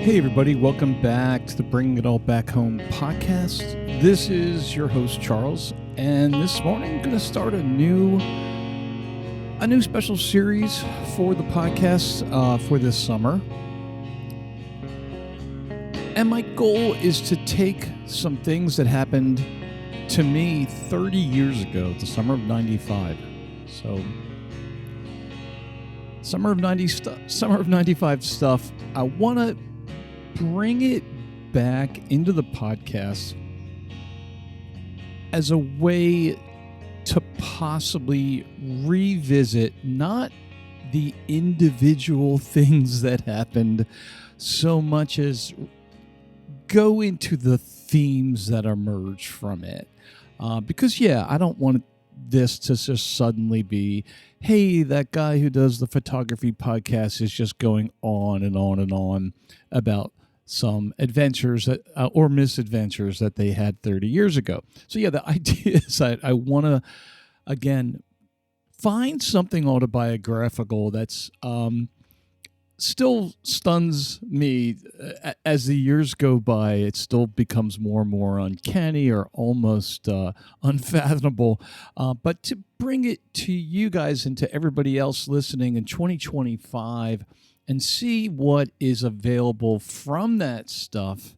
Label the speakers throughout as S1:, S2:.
S1: Hey everybody, welcome back to the Bring It All Back Home podcast. This is your host Charles, and this morning I'm going to start a new special series for the podcast for this summer. And my goal is to take some things that happened to me 30 years ago, the summer of 95. So, summer of 95 stuff. I want to bring it back into the podcast as a way to possibly revisit not the individual things that happened so much as go into the themes that emerge from it. Because, I don't want this to just suddenly be, hey, that guy who does the photography podcast is just going on and on and on about some adventures or misadventures that they had 30 years ago. So, the idea is I want to, again, find something autobiographical that's still stuns me as the years go by. It still becomes more and more uncanny or almost unfathomable. But to bring it to you guys and to everybody else listening in 2025 and see what is available from that stuff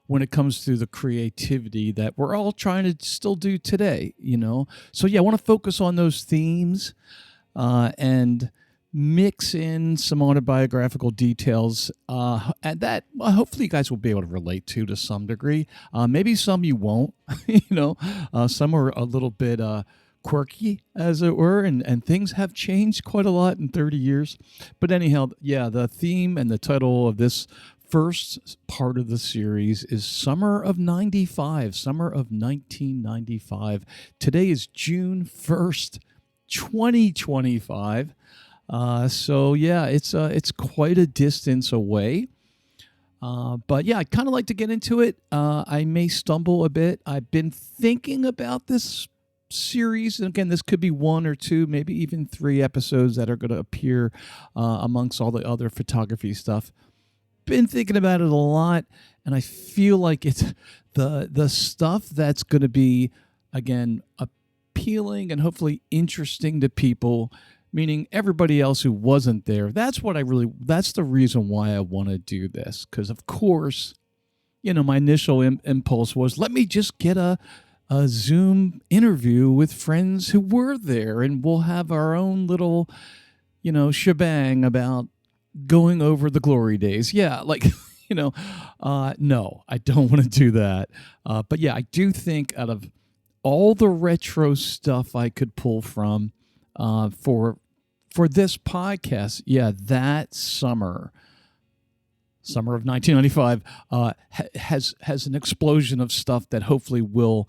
S1: when it comes to the creativity that we're all trying to still do today, So, I want to focus on those themes and mix in some autobiographical details and that hopefully you guys will be able to relate to some degree. Maybe some you won't, some are a little bit quirky, as it were, and things have changed quite a lot in 30 years. But anyhow, the theme and the title of this first part of the series is Summer of 95, Summer of 1995. Today is June 1st, 2025. It's quite a distance away. But I'd kind of like to get into it. I may stumble a bit. I've been thinking about this series, and again, this could be one or two, maybe even 3 episodes that are going to appear amongst all the other photography stuff. Been thinking about it a lot, and I feel like it's the stuff that's going to be, again, appealing and hopefully interesting to people, meaning everybody else who wasn't there. That's the reason why I want to do this. Because, of course, my initial impulse was, let me just get a Zoom interview with friends who were there, and we'll have our own little, shebang about going over the glory days. No, I don't want to do that. But I do think out of all the retro stuff I could pull from for this podcast, that summer of 1995 has an explosion of stuff that hopefully will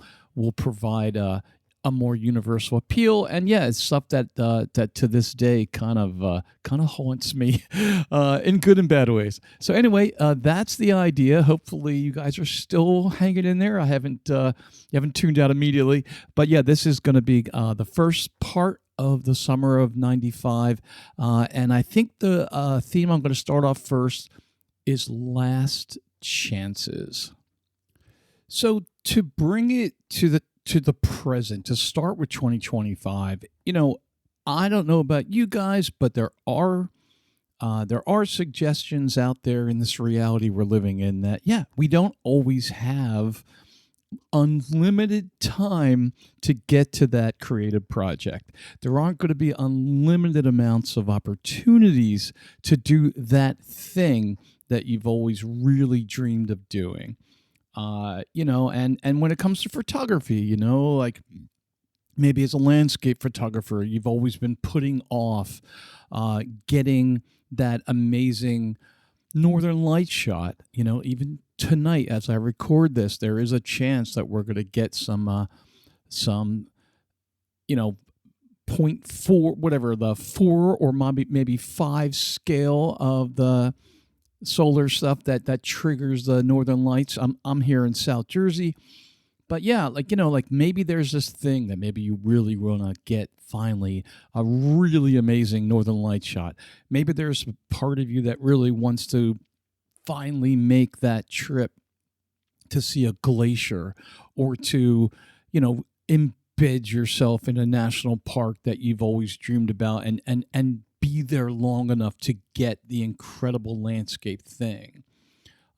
S1: provide a more universal appeal, and it's stuff that to this day kind of haunts me in good and bad ways. So anyway, that's the idea. Hopefully you guys are still hanging in there. I haven't tuned out immediately, but this is going to be the first part of the summer of 95, and I think the theme I'm going to start off first is last chances. So to bring it to the present, to start with 2025, I don't know about you guys, but there are suggestions out there in this reality we're living in that we don't always have unlimited time to get to that creative project. There aren't going to be unlimited amounts of opportunities to do that thing that you've always really dreamed of doing. And when it comes to photography, like maybe as a landscape photographer, you've always been putting off getting that amazing northern light shot. Even tonight, as I record this, there is a chance that we're going to get some 0.4, whatever, the 4 or maybe 5 scale of the solar stuff that triggers the northern lights. I'm here in South Jersey. But yeah, like, like maybe there's this thing that maybe you really want to get finally a really amazing Northern Light shot. Maybe there's a part of you that really wants to finally make that trip to see a glacier or to, embed yourself in a national park that you've always dreamed about and be there long enough to get the incredible landscape thing.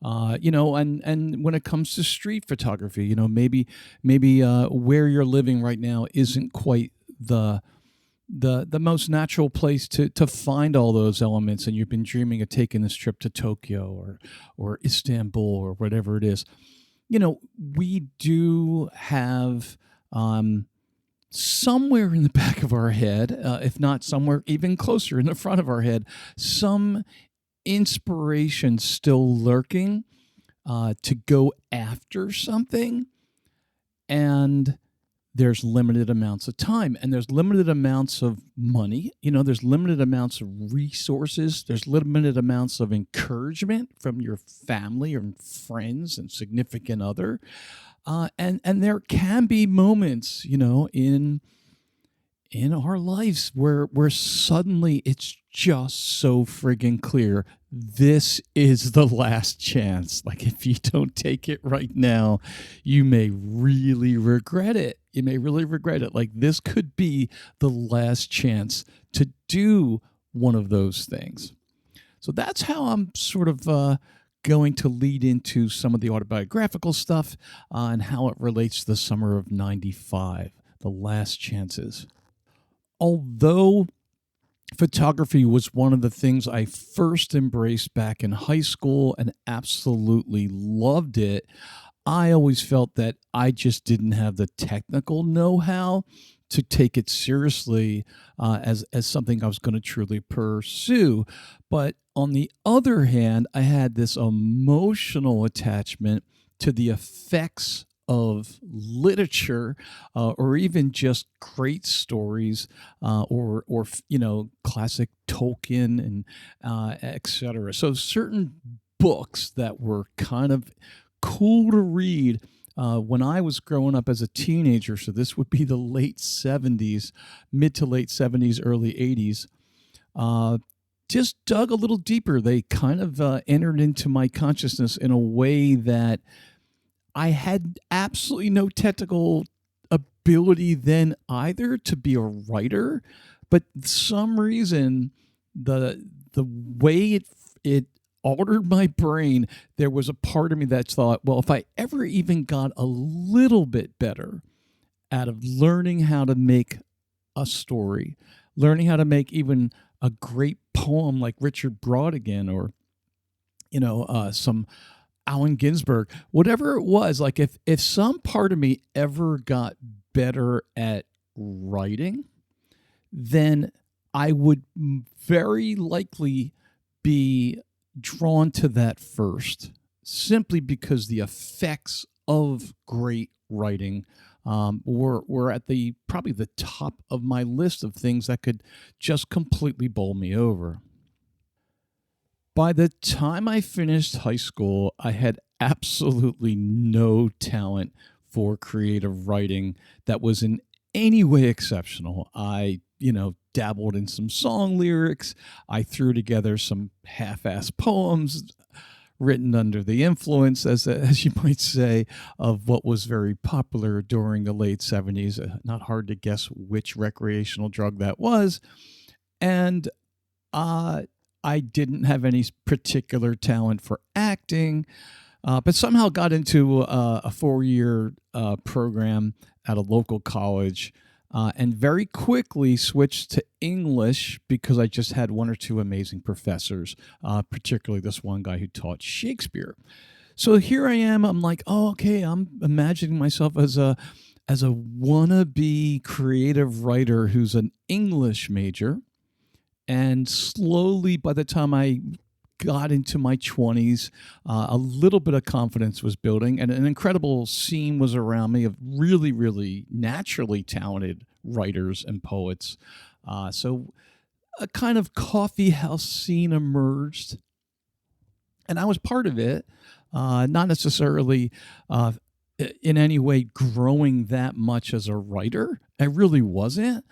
S1: And when it comes to street photography, maybe where you're living right now isn't quite the most natural place to find all those elements, and you've been dreaming of taking this trip to Tokyo or Istanbul or whatever it is. We do have somewhere in the back of our head, if not somewhere even closer in the front of our head, some inspiration still lurking to go after something. And there's limited amounts of time, and there's limited amounts of money. There's limited amounts of resources. There's limited amounts of encouragement from your family or friends and significant other. And there can be moments, in our lives where suddenly it's just so friggin' clear this is the last chance. Like, if you don't take it right now, you may really regret it. Like, this could be the last chance to do one of those things. So that's how I'm sort of going to lead into some of the autobiographical stuff and how it relates to the summer of '95, the last chances. Although photography was one of the things I first embraced back in high school and absolutely loved it, I always felt that I just didn't have the technical know-how to take it seriously as something I was going to truly pursue. But on the other hand, I had this emotional attachment to the effects of literature, or even just great stories, or classic Tolkien and etc. So certain books that were kind of cool to read when I was growing up as a teenager. So this would be the late '70s, mid to late '70s, early '80s. Just dug a little deeper. They kind of entered into my consciousness in a way that I had absolutely no technical ability then either to be a writer, but some reason the way it altered my brain, there was a part of me that thought, well, if I ever even got a little bit better out of learning how to make a story, learning how to make even a great poem like Richard Brautigan or some Allen Ginsberg, whatever it was, like if some part of me ever got better at writing, then I would very likely be drawn to that first, simply because the effects of great writing were at probably the top of my list of things that could just completely bowl me over. By the time I finished high school, I had absolutely no talent for creative writing that was in any way exceptional. I, dabbled in some song lyrics. I threw together some half-ass poems written under the influence, as you might say, of what was very popular during the late '70s. Not hard to guess which recreational drug that was. And I didn't have any particular talent for acting, but somehow got into a 4-year program at a local college, and very quickly switched to English because I just had one or two amazing professors, particularly this one guy who taught Shakespeare. So here I am. I'm like, oh, okay. I'm imagining myself as a wannabe creative writer who's an English major. And slowly, by the time I got into my 20s, a little bit of confidence was building, and an incredible scene was around me of really, really naturally talented writers and poets. So a kind of coffee house scene emerged, and I was part of it, not necessarily in any way growing that much as a writer. I really wasn't.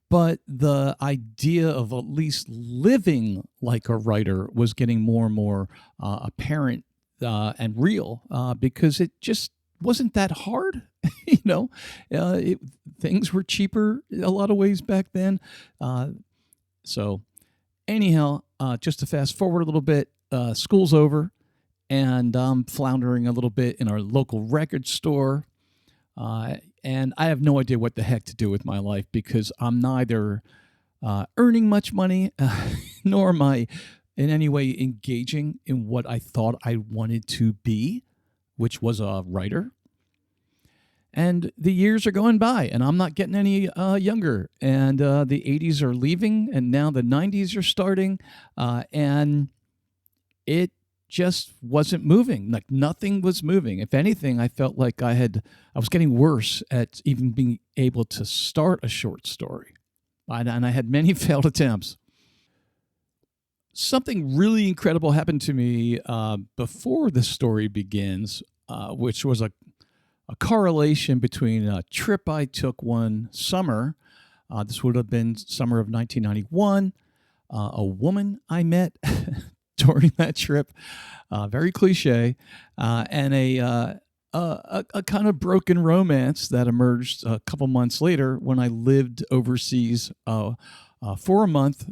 S1: But the idea of at least living like a writer was getting more and more apparent and real because it just wasn't that hard. you know, things were cheaper in a lot of ways back then. So anyhow, just to fast forward a little bit, school's over and I'm floundering a little bit in our local record store. And I have no idea what the heck to do with my life because I'm neither earning much money nor am I in any way engaging in what I thought I wanted to be, which was a writer. And the years are going by, and I'm not getting any younger. And the 80s are leaving, and now the 90s are starting. And it just wasn't moving. Like nothing was moving. If anything, I felt like I was getting worse at even being able to start a short story. And I had many failed attempts. Something really incredible happened to me before the story begins, which was a correlation between a trip I took one summer. This would have been summer of 1991. A woman I met during that trip, very cliche, and a kind of broken romance that emerged a couple months later when I lived overseas for a month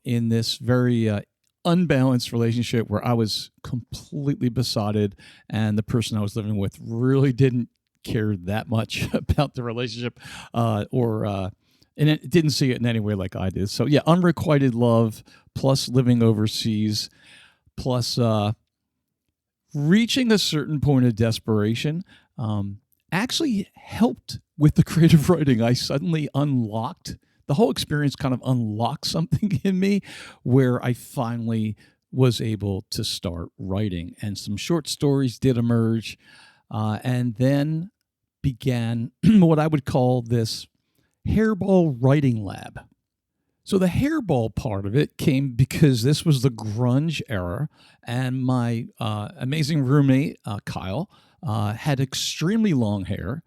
S1: in this very unbalanced relationship where I was completely besotted and the person I was living with really didn't care that much about the relationship and it didn't see it in any way like I did. So yeah, unrequited love plus living overseas plus reaching a certain point of desperation actually helped with the creative writing. I suddenly unlocked the whole experience, kind of unlocked something in me where I finally was able to start writing. And some short stories did emerge and then began what I would call this hairball writing lab. So the hairball part of it came because this was the grunge era, and my amazing roommate, Kyle, had extremely long hair.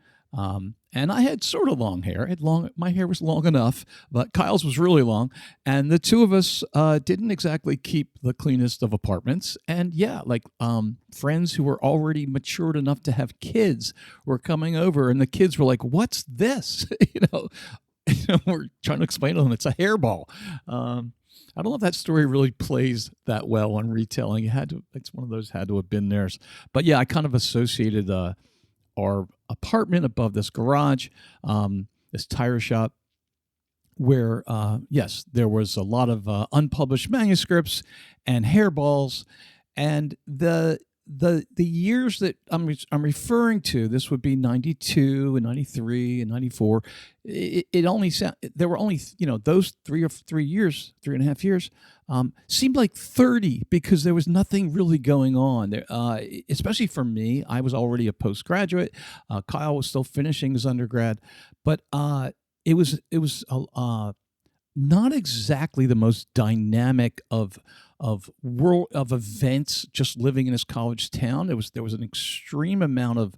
S1: And I had sort of long hair. My hair was long enough, but Kyle's was really long. And the two of us didn't exactly keep the cleanest of apartments. And yeah, like friends who were already matured enough to have kids were coming over, and the kids were like, "What's this?" We're trying to explain to them it's a hairball. I don't know if that story really plays that well on retelling. It's one of those had to have been theirs. But yeah, I kind of associated our apartment above this garage, this tire shop, where, yes, there was a lot of unpublished manuscripts and hairballs. And the years that I'm referring to, this would be 92 and 93 and 94. There were only, those 3.5 years seemed like 30 because there was nothing really going on there. Especially for me, I was already a postgraduate. Kyle was still finishing his undergrad, but it was not exactly the most dynamic of events just living in this college town. There was an extreme amount of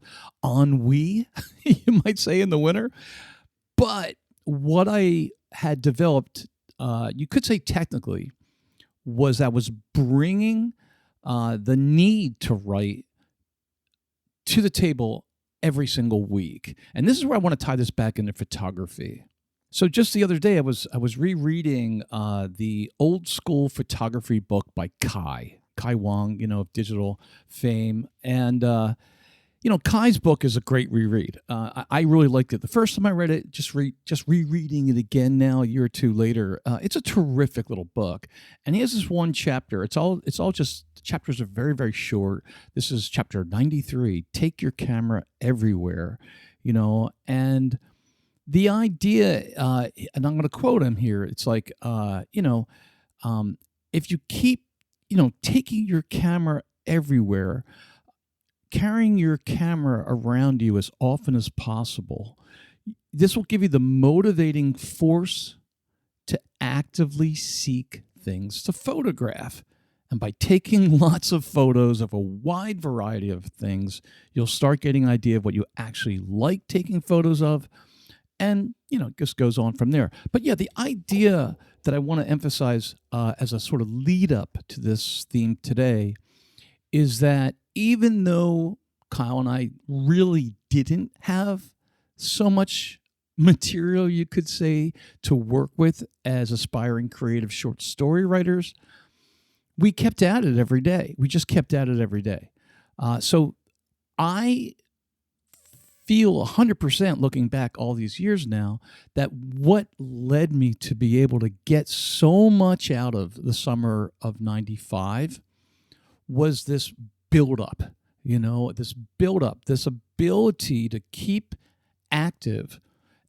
S1: ennui, you might say, in the winter. But what I had developed, you could say technically, was I was bringing the need to write to the table every single week. And this is where I want to tie this back into photography. So just the other day, I was rereading the old school photography book by Kai Wong, of digital fame. And, Kai's book is a great reread. I really liked it the first time I read it. Just rereading it again now, a year or two later. It's a terrific little book. And he has this one chapter. It's all just, chapters are very, very short. This is chapter 93, Take Your Camera Everywhere, and the idea, and I'm going to quote him here, it's like, if you keep, taking your camera everywhere, carrying your camera around you as often as possible, this will give you the motivating force to actively seek things to photograph. And by taking lots of photos of a wide variety of things, you'll start getting an idea of what you actually like taking photos of. And, it just goes on from there. But yeah, the idea that I want to emphasize as a sort of lead up to this theme today is that even though Kyle and I really didn't have so much material, you could say, to work with as aspiring creative short story writers, we kept at it every day. We just kept at it every day. So I feel 100% looking back all these years now that what led me to be able to get so much out of the summer of 95 was this buildup, this ability to keep active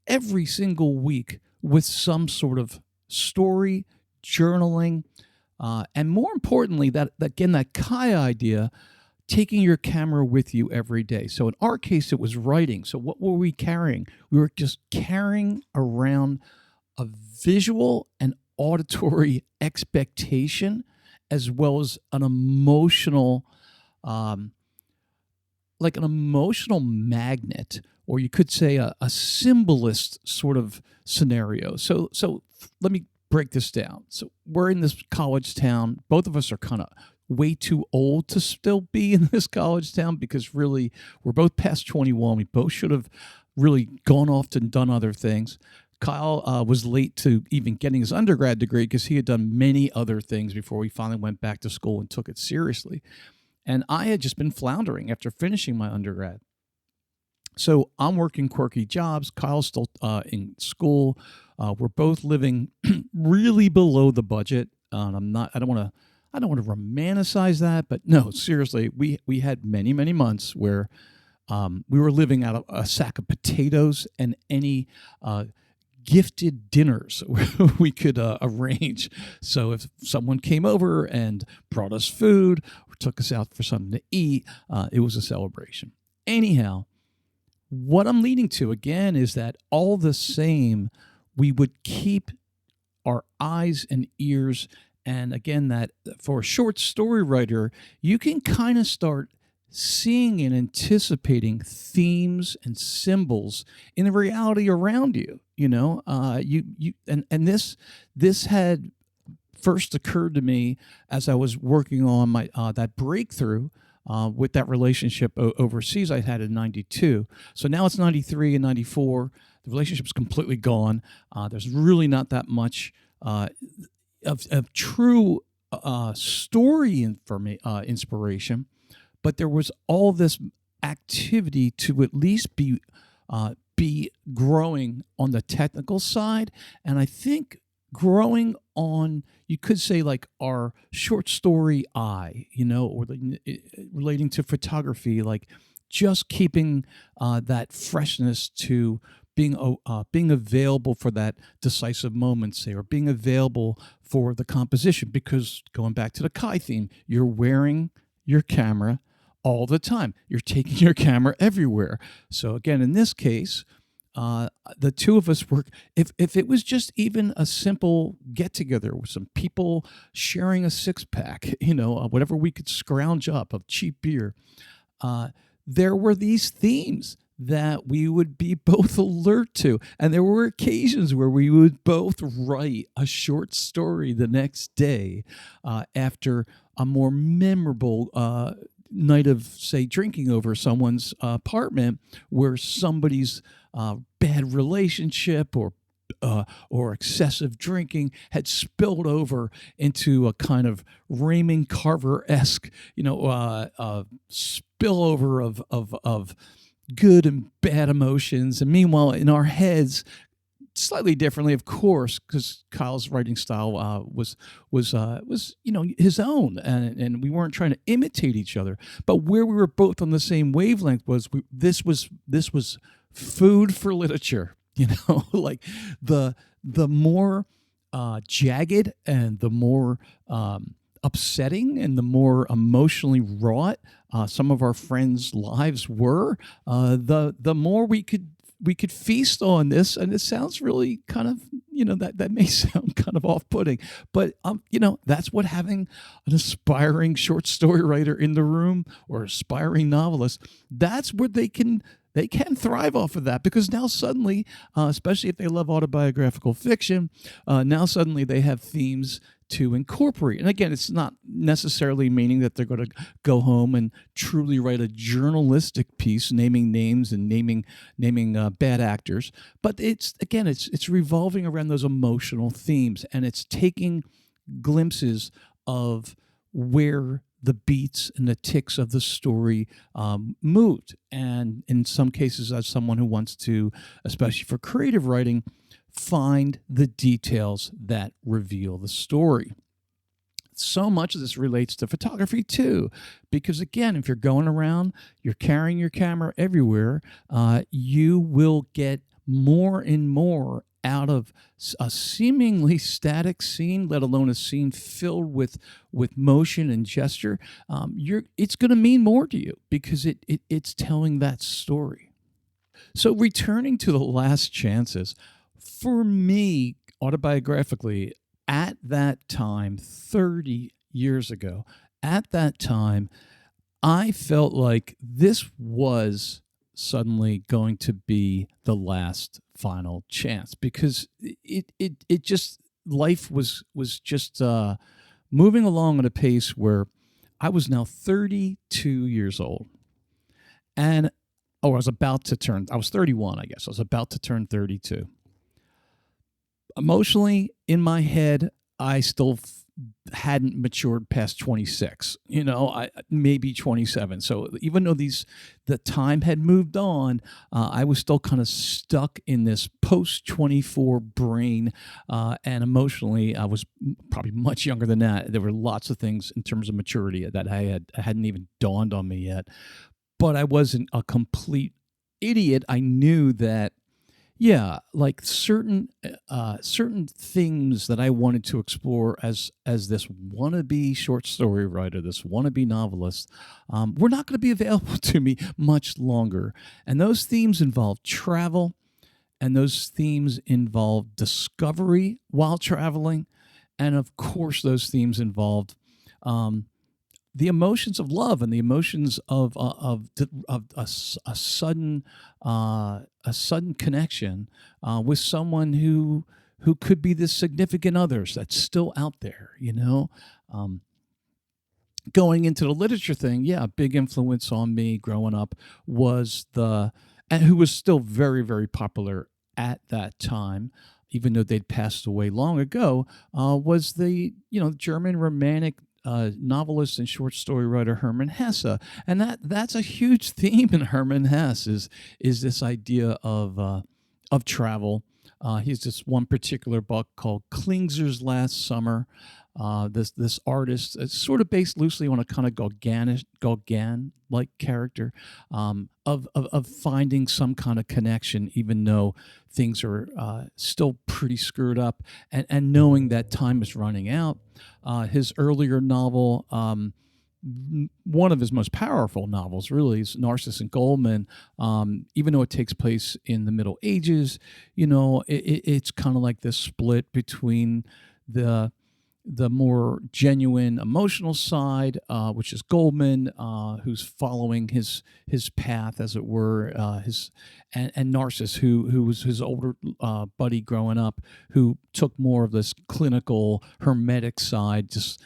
S1: every single week with some sort of story, journaling, and more importantly, that Kai idea, taking your camera with you every day. So in our case, it was writing. So what were we carrying? We were just carrying around a visual and auditory expectation, as well as an emotional, like an emotional magnet, or you could say a symbolist sort of scenario. So let me break this down. So we're in this college town. Both of us are kind of way too old to still be in this college town because really we're both past 21. We both should have really gone off and done other things. Kyle was late to even getting his undergrad degree because he had done many other things before he finally went back to school and took it seriously. And I had just been floundering after finishing my undergrad. So I'm working quirky jobs. Kyle's still in school. We're both living really below the budget. I don't want to romanticize that, but no, seriously, we had many months where we were living out of a sack of potatoes and any gifted dinners we could arrange. So if someone came over and brought us food or took us out for something to eat, it was a celebration. Anyhow, what I'm leading to again is that all the same, we would keep our eyes and ears. And again, that for a short story writer, you can kind of start seeing and anticipating themes and symbols in the reality around you. This had first occurred to me as I was working on my that breakthrough with that relationship overseas I had in 92. So now it's 93 and 94. The relationship's completely gone. There's really not that much of true story inspiration, but there was all this activity to at least be growing on the technical side, and I think growing on, you could say, like our short story eye, or relating to photography, like just keeping that freshness to being available for that decisive moment, say, or being available for the composition. Because going back to the Kai theme, you're wearing your camera all the time. You're taking your camera everywhere. So again, in this case, the two of us work. If it was just even a simple get together with some people sharing a 6-pack, whatever we could scrounge up of cheap beer, there were these themes that we would be both alert to. And there were occasions where we would both write a short story the next day after a more memorable night of, say, drinking over someone's apartment, where somebody's bad relationship or excessive drinking had spilled over into a kind of Raymond Carver-esque, spillover of good and bad emotions. And meanwhile, in our heads, slightly differently, of course, because Kyle's writing style was his own, and we weren't trying to imitate each other. But where we were both on the same wavelength was this was food for literature. Like the more jagged and the more upsetting and the more emotionally wrought some of our friends' lives were, the more we could feast on this. And it sounds really kind of that may sound kind of off-putting, but that's what having an aspiring short story writer in the room, or aspiring novelist, that's where they can thrive off of that, because now suddenly, especially if they love autobiographical fiction, now suddenly they have themes to incorporate. And again, it's not necessarily meaning that they're going to go home and truly write a journalistic piece naming names and naming bad actors, but it's revolving around those emotional themes, and it's taking glimpses of where the beats and the ticks of the story moved. And in some cases, as someone who wants to, especially for creative writing, find the details that reveal the story. So much of this relates to photography too, because again, if you're going around, you're carrying your camera everywhere, you will get more and more out of a seemingly static scene, let alone a scene filled with motion and gesture. It's going to mean more to you because it's telling that story. So returning to the last chances, for me, autobiographically, at that time, 30 years ago, at that time, I felt like this was suddenly going to be the last final chance, because it just, life was just moving along at a pace where I was now 32 years old, and I was 31, I guess. I was about to turn 32. Emotionally, in my head, I still hadn't matured past 26, maybe 27. So even though the time had moved on, I was still kind of stuck in this post 24 brain, and emotionally, I was probably much younger than that. There were lots of things in terms of maturity that I hadn't even dawned on me yet, but I wasn't a complete idiot. I knew that, yeah, like certain things that I wanted to explore as this wannabe short story writer, this wannabe novelist, were not going to be available to me much longer. And those themes involve travel, and those themes involve discovery while traveling, and of course, those themes involved the emotions of love and the emotions of a sudden connection with someone who could be the significant others that's still out there. Going into the literature thing, yeah, a big influence on me growing up was and who was still very, very popular at that time, even though they'd passed away long ago, was the German Romantic novelist and short story writer Hermann Hesse. And that's a huge theme in Hermann Hesse is this idea of travel. He's this one particular book called Klingser's Last Summer. This artist, it's sort of based loosely on a kind of Gauguin-like character, of finding some kind of connection, even though things are still pretty screwed up, and knowing that time is running out. His earlier novel, one of his most powerful novels, really, is Narcissus and Goldman. Even though it takes place in the Middle Ages, it's kind of like this split between the more genuine emotional side, which is Goldman, who's following his path, as it were, and Narcissus, who was his older buddy growing up, who took more of this clinical, hermetic side, just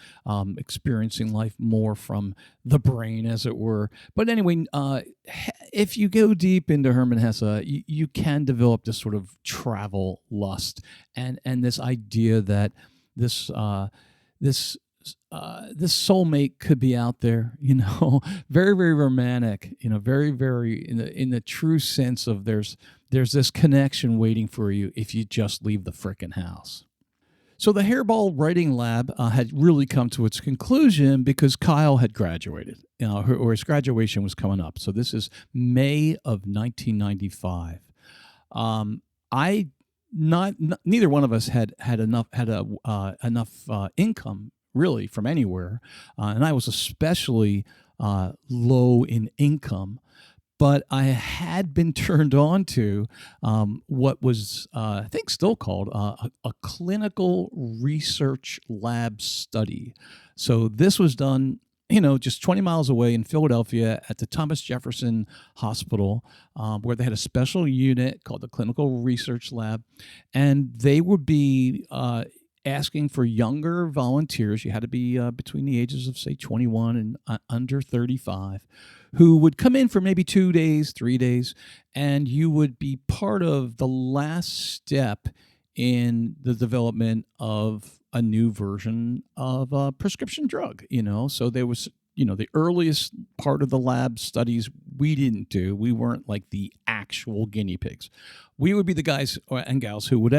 S1: experiencing life more from the brain, as it were. But anyway, if you go deep into Hermann Hesse, you can develop this sort of travel lust, and this idea that this soulmate could be out there, very, very romantic, very, very in the true sense of there's this connection waiting for you if you just leave the frickin' house. So the Hairball Writing Lab had really come to its conclusion because Kyle had graduated, or his graduation was coming up. So this is May of 1995. Neither one of us had enough income really from anywhere, and I was especially low in income. but I had been turned on to what was, I think, still called a clinical research lab study. So this was done, just 20 miles away in Philadelphia at the Thomas Jefferson Hospital, where they had a special unit called the Clinical Research Lab, and they would be asking for younger volunteers. You had to be between the ages of, say, 21 and under 35, who would come in for maybe 2 days, 3 days, and you would be part of the last step in the development of a new version of a prescription drug. So there was, the earliest part of the lab studies we didn't do. We weren't like the actual guinea pigs. We would be the guys and gals we would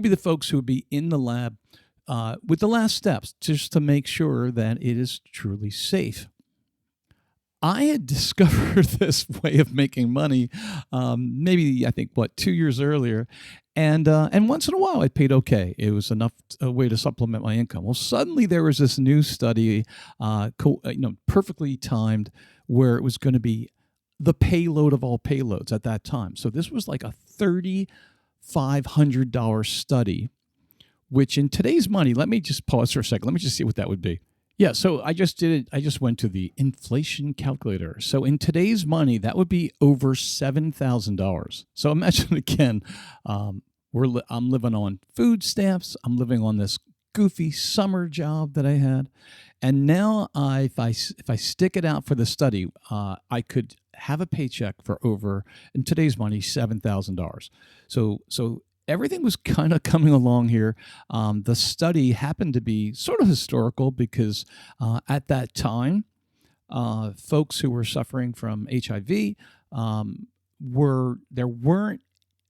S1: be the folks who would be in the lab with the last steps, just to make sure that it is truly safe. I had discovered this way of making money, maybe I think 2 years earlier, and once in a while I paid okay. It was enough a way to supplement my income. Well, suddenly there was this new study, perfectly timed, where it was going to be the payload of all payloads at that time. So this was like a $3,500 study, which in today's money, let me just pause for a second. Let me just see what that would be. Yeah, so I just did it. I just went to the inflation calculator. So in today's money, that would be over $7,000. So imagine again, I'm living on food stamps. I'm living on this goofy summer job that I had, and now if I stick it out for the study, I could have a paycheck for over, in today's money, $7,000. So everything was kind of coming along here. The study happened to be sort of historical because at that time, folks who were suffering from HIV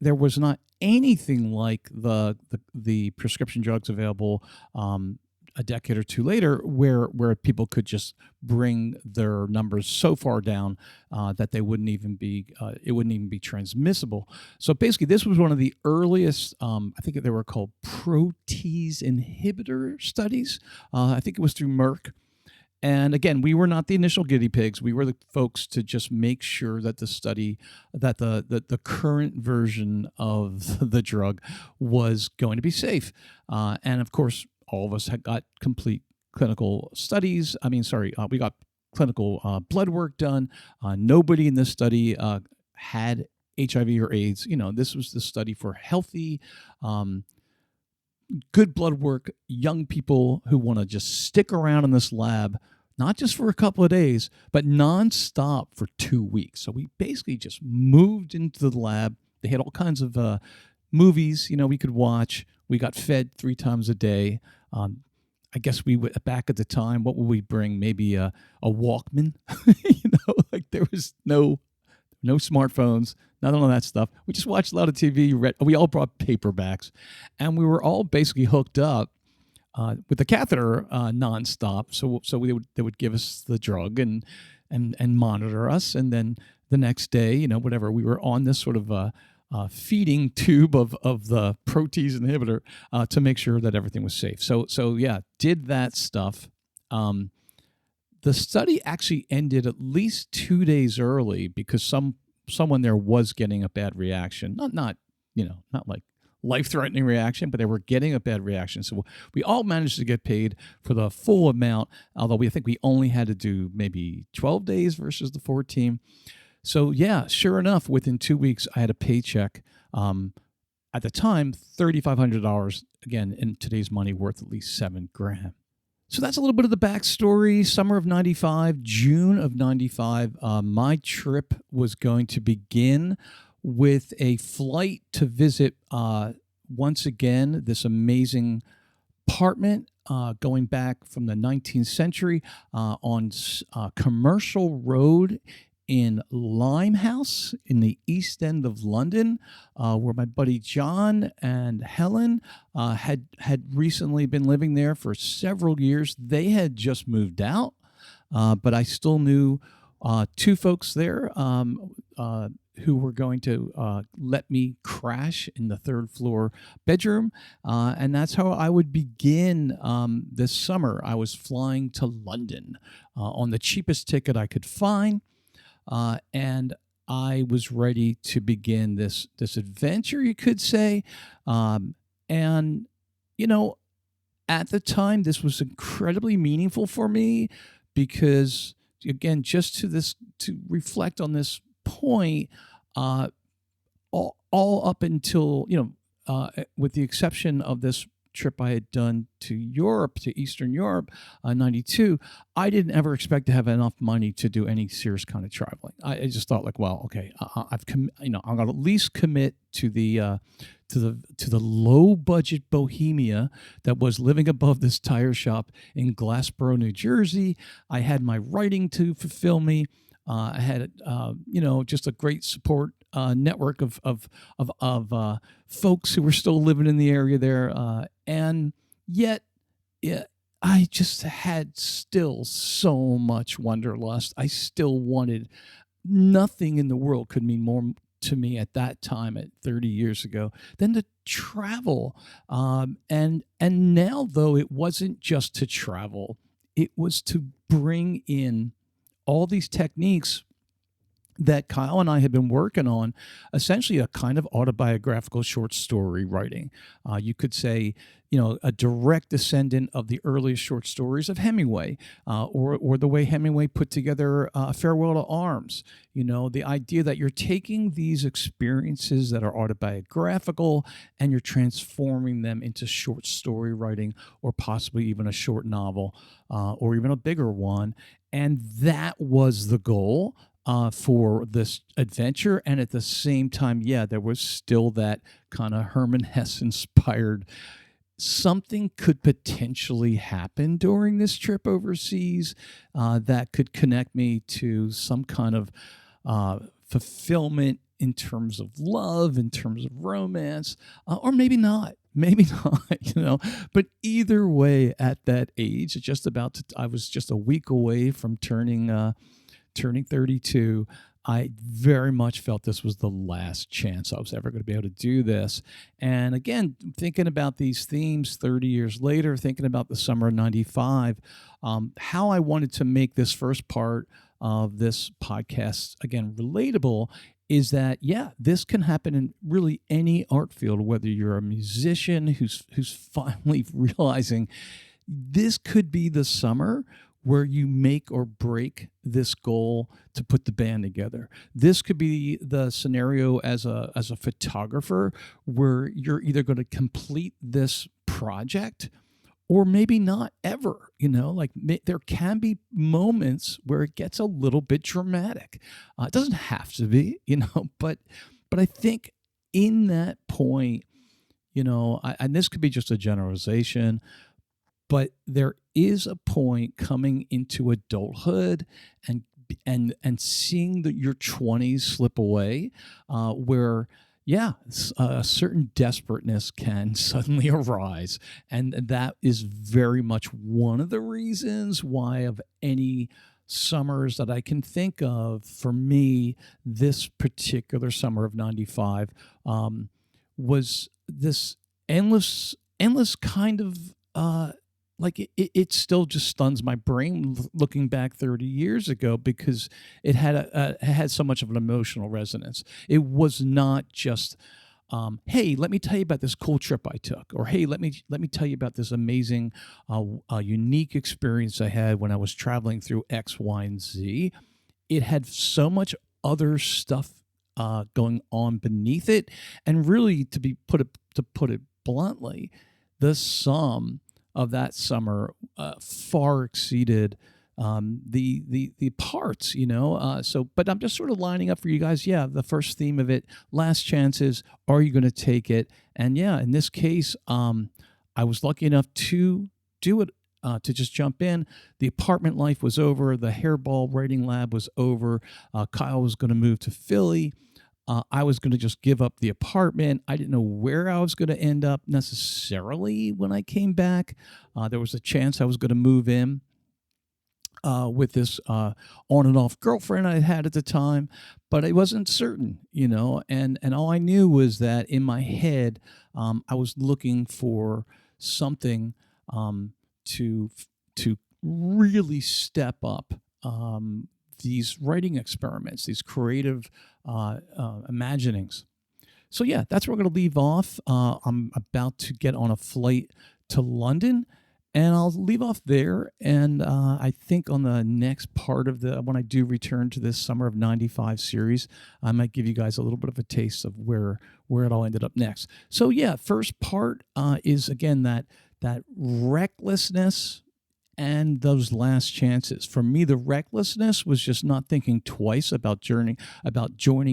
S1: there was not anything like the prescription drugs available a decade or two later, where people could just bring their numbers so far down that they wouldn't even be it wouldn't even be transmissible. So basically, this was one of the earliest. I think they were called protease inhibitor studies. I think it was through Merck. And again, we were not the initial guinea pigs. We were the folks to just make sure that the current version of the drug was going to be safe. And of course, all of us had got complete clinical studies. We got clinical blood work done. Nobody in this study had HIV or AIDS. This was the study for healthy, good blood work, young people who want to just stick around in this lab, not just for a couple of days, but nonstop for 2 weeks. So we basically just moved into the lab. They had all kinds of movies, we could watch. We got fed 3 times a day. I guess we would, back at the time, what would we bring? Maybe a Walkman. Like there was no smartphones, none of that stuff. We just watched a lot of TV. We all brought paperbacks, and we were all basically hooked up with the catheter nonstop. So they would give us the drug and monitor us, and then the next day, whatever, we were on this sort of feeding tube of the protease inhibitor to make sure that everything was safe. So yeah, did that stuff. The study actually ended at least 2 days early because someone there was getting a bad reaction. Not like life-threatening reaction, but they were getting a bad reaction. So we all managed to get paid for the full amount, although I think we only had to do maybe 12 days versus the 14. So yeah, sure enough, within 2 weeks, I had a paycheck. At the time, $3,500, again, in today's money, worth at least $7,000. So that's a little bit of the backstory. Summer of 95, June of 95, my trip was going to begin with a flight to visit, once again, this amazing apartment going back from the 19th century on Commercial Road in Limehouse in the East End of London, where my buddy John and Helen had recently been living there for several years. They had just moved out, but I still knew 2 folks there who were going to let me crash in the 3rd floor bedroom. And that's how I would begin this summer. I was flying to London on the cheapest ticket I could find. And I was ready to begin this adventure, you could say. And you know, at the time, this was incredibly meaningful for me because, again, just to reflect on this point, uh, all up until, with the exception of this trip I had done to Europe, to Eastern Europe, 92, I didn't ever expect to have enough money to do any serious kind of traveling. I just thought like, well, okay, I'm going to at least commit to the low budget Bohemia that was living above this tire shop in Glassboro, New Jersey. I had my writing to fulfill me. I had, just a great support network of folks who were still living in the area there, and yet, yeah, I just had still so much wanderlust. I still wanted nothing in the world could mean more to me at that time, at 30 years ago, than to travel. And now, though, it wasn't just to travel; it was to bring in all these techniques that Kyle and I had been working on, essentially a kind of autobiographical short story writing. You could say, a direct descendant of the earliest short stories of Hemingway, or the way Hemingway put together Farewell to Arms. The idea that you're taking these experiences that are autobiographical and you're transforming them into short story writing, or possibly even a short novel, or even a bigger one. And that was the goal for this adventure. And at the same time, yeah, there was still that kind of Hermann Hesse inspired something could potentially happen during this trip overseas that could connect me to some kind of fulfillment in terms of love, in terms of romance, or maybe not. Maybe not, but either way, at that age, I was just a week away from turning 32. I very much felt this was the last chance I was ever going to be able to do this. And again, thinking about these themes 30 years later, thinking about the summer of 95, how I wanted to make this first part of this podcast, again, relatable, is that, yeah, this can happen in really any art field, whether you're a musician who's finally realizing this could be the summer where you make or break this goal to put the band together. This could be the scenario as a photographer where you're either going to complete this project or maybe not ever. There can be moments where it gets a little bit dramatic. It doesn't have to be, but I think in that point, and this could be just a generalization, but there is a point coming into adulthood and seeing your 20s slip away, where, yeah, a certain desperateness can suddenly arise. And that is very much one of the reasons why, of any summers that I can think of, for me, this particular summer of 95 was this endless kind of, it still just stuns my brain looking back 30 years ago, because it had so much of an emotional resonance. It was not just, hey, let me tell you about this cool trip I took, or hey, let me tell you about this amazing, unique experience I had when I was traveling through X, Y, and Z. It had so much other stuff going on beneath it, and really, to put it bluntly, the sum of that summer far exceeded the parts, but I'm just sort of lining up for you guys. Yeah, the first theme of it, last chances. Are you going to take it? And yeah, in this case, I was lucky enough to do it, to just jump in. The apartment life was over. The hairball writing lab was over. Kyle was going to move to Philly. I was going to just give up the apartment. I didn't know where I was going to end up necessarily when I came back. There was a chance I was going to move in with this on and off girlfriend I had at the time, but I wasn't certain, and all I knew was that in my head, I was looking for something to really step up these writing experiments, these creative imaginings. So yeah, that's where we're going to leave off. I'm about to get on a flight to London, and I'll leave off there. And I think on the next part of when I do return to this Summer of '95 series, I might give you guys a little bit of a taste of where it all ended up next. So yeah, first part is again that recklessness and those last chances. For me, the recklessness was just not thinking twice about joining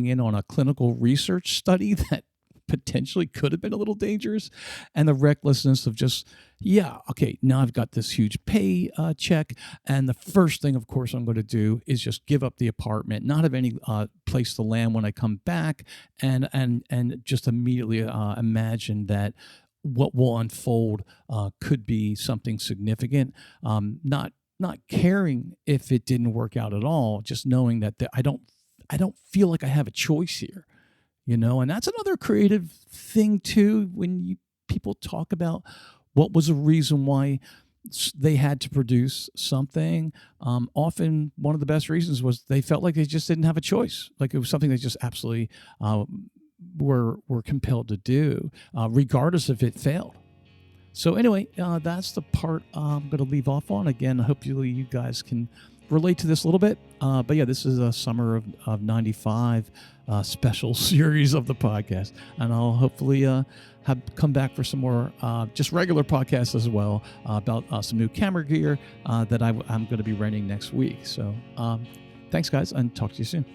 S1: in on a clinical research study that potentially could have been a little dangerous, and the recklessness of just, yeah, okay, now I've got this huge pay check, and the first thing, of course, I'm going to do is just give up the apartment, not have any place to land when I come back, and just immediately imagine that what will unfold could be something significant. Not caring if it didn't work out at all, just knowing that I don't feel like I have a choice here, and that's another creative thing too. When people talk about what was a reason why they had to produce something, often one of the best reasons was they felt like they just didn't have a choice. Like it was something they just absolutely were compelled to do, regardless if it failed. So anyway, that's the part I'm going to leave off on. Again, hopefully you guys can relate to this a little bit. But yeah, this is a Summer of '95 special series of the podcast. And I'll hopefully have come back for some more just regular podcasts as well about some new camera gear that I'm going to be renting next week. So thanks, guys, and talk to you soon.